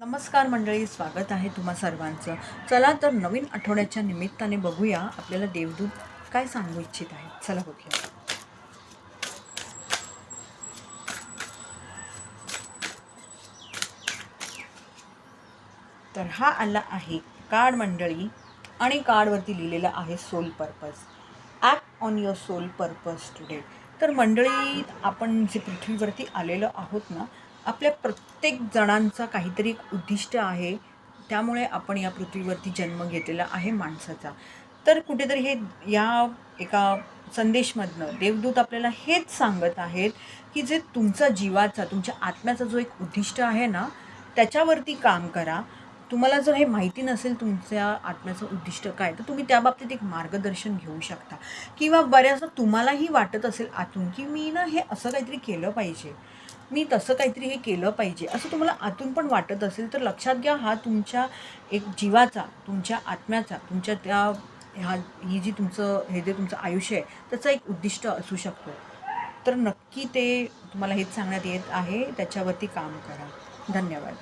नमस्कार मंडळी, स्वागत आहे तुम्हा सर्वांचं. चला तर नवीन आठवड्याच्या निमित्ताने बघूया आपल्याला देवदूत काय सांगू इच्छित आहेत. चला बघूया. तर हा आला आहे कार्ड मंडळी, आणि कार्डवरती लिहिलेलं आहे soul purpose. Act on your soul purpose today. तर मंडळी, आपण जे पृथ्वीवरती आलेलो आहोत ना, आपल्या प्रत्येक जणांचा काहीतरी एक उद्दिष्ट आहे. त्यामुळे आपण या पृथ्वीवरती जन्म घेतलेला आहे माणसाचा. तर कुठेतरी हे या एका संदेशमधनं देवदूत आपल्याला हेच सांगत आहेत की जे तुमचा जीवाचा, तुमच्या आत्म्याचा जो एक उद्दिष्ट आहे ना, त्याच्यावरती काम करा. तुम्हाला जर हे माहिती नसेल तुमच्या आत्म्याचं उद्दिष्ट काय, तर तुम्ही त्याबाबतीत एक मार्गदर्शन घेऊ शकता. किंवा बऱ्याचदा तुम्हालाही वाटत असेल आतून की मी ना हे असं काहीतरी केलं पाहिजे, मी तसं काहीतरी हे केलं पाहिजे, असं तुम्हाला आतून पण वाटत असेल, तर लक्षात घ्या, हा तुमच्या एक जीवाचा, तुमच्या आत्म्याचा, तुमच्या त्या ही जी हे जे तुमचं आयुष्य आहे त्याचं एक उद्दिष्ट असू शकतो. तर नक्की ते तुम्हाला हेच सांगण्यात येत आहे, त्याच्यावरती काम करा. धन्यवाद.